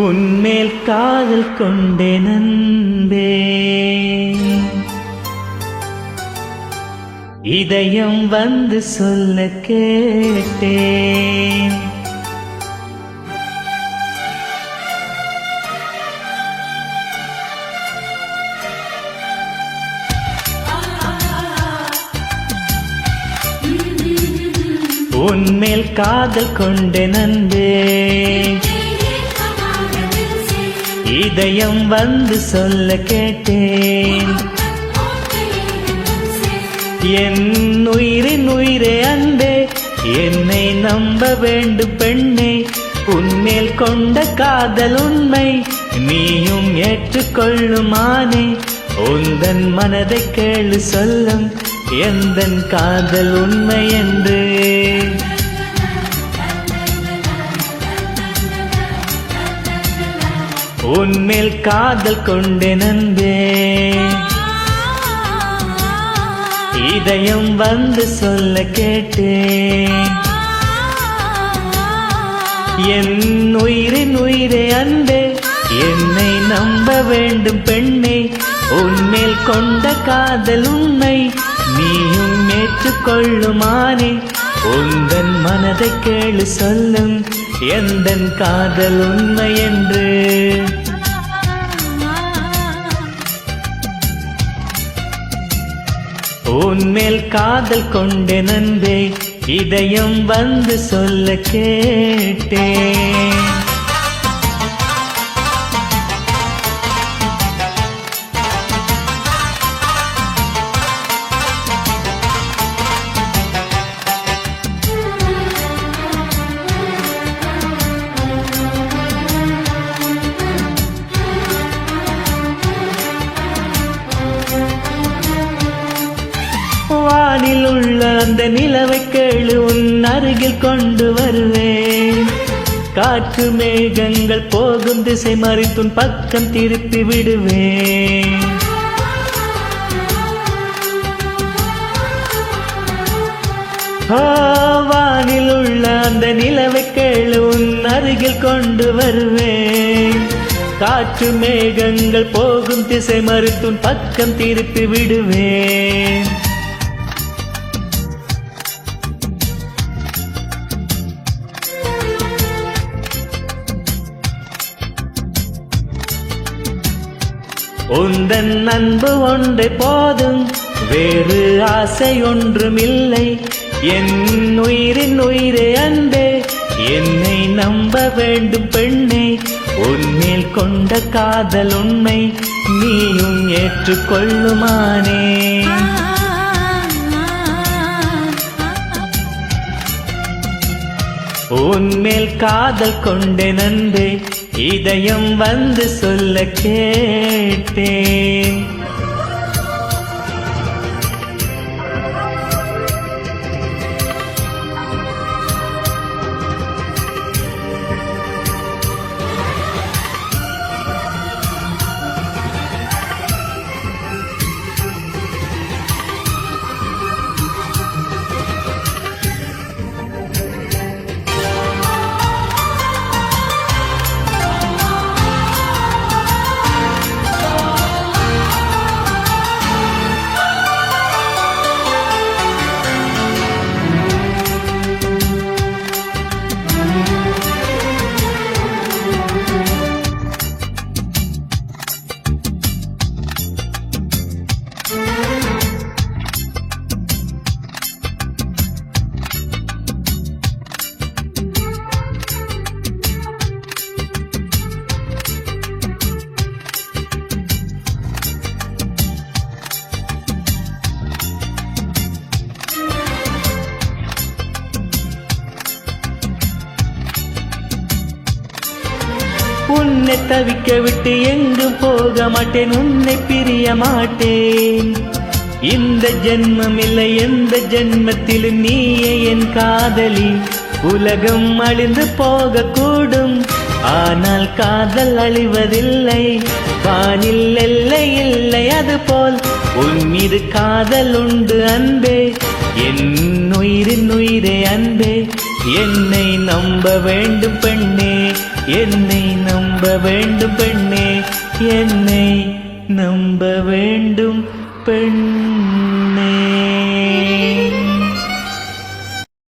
உன்மேல் காதல் கொண்டேன் அன்பே, இதயம் வந்து சொல்ல கேட்டேன். உன்மேல் காதல் கொண்டேன் அன்பே, இதயம் வந்து சொல்ல கேட்டேன். என் உயிரின் உயிரே அன்பே, என்னை நம்ப வேண்டும் பெண்ணே, உன்மேல் கொண்ட காதல் உண்மை நீயும் ஏற்றுக்கொள்ளுமானே. உந்தன் மனதை கேளு சொல்லும் எந்தன் காதல் உண்மை என்று. உன்மேல் காதல் கொண்டேன் அன்பே, இதயம் வந்து சொல்ல கேட்டேன். என் உயிரின் உயிரே அன்பே, என்னை நம்ப வேண்டும் பெண்ணே, உன்மேல் கொண்ட காதல் உண்மை நீயும் ஏற்றுக்கொள்ளுமானே. உந்தன் மனதை கேளு சொல்லும் எந்தன் காதல் உண்மை என்று. உன்மேல் காதல் கொண்டேன் அன்பே, இதயம் வந்து சொல்ல கேட்டேன். வானில் உள்ள அந்த நிலவை கேளு, உன் அருகில் கொண்டு வருவேன். காற்று மேகங்கள் போகும் திசை மறித்துன் பக்கம் திருப்பி விடுவேன். வானில் உள்ள அந்த நிலவை கேளு, உன் அருகில் கொண்டு வருவேன். காற்று மேகங்கள் போகும் திசை மறித்துன் பக்கம் திருப்பி விடுவேன். உந்தன் அன்பு ஒன்றை போதும், வேறு ஆசை ஒன்றுமில்லை. என் உயிரின் உயிரே அன்பே, என்னை நம்ப வேண்டும் பெண்ணே, உன்மேல் கொண்ட காதல் உண்மை நீயும் ஏற்றுக்கொள்ளுமானே. உன்மேல் காதல் கொண்டேன் அன்பே, இதயம் வந்து சொல்ல கேட்டேன். உன்னை தவிக்க விட்டு எங்கும் போக மாட்டேன், உன்னை பிரிய மாட்டேன். இந்த ஜென்மம் இல்லை எந்த ஜென்மத்திலும் நீயே என் காதலி. உலகம் அழிந்து போக கூடும், ஆனால் காதல் அழிவதில்லை. வானில் எல்லை இல்லை அதுபோல் உன் மீது காதல் உண்டு அன்பே. என் உயிரின் உயிரே அன்பே, என்னை நம்ப வேண்டும் பெண்ணே, என்னை நம்ப வேண்டும் பெண்ணே, என்னை நம்ப வேண்டும் பெண்ணே.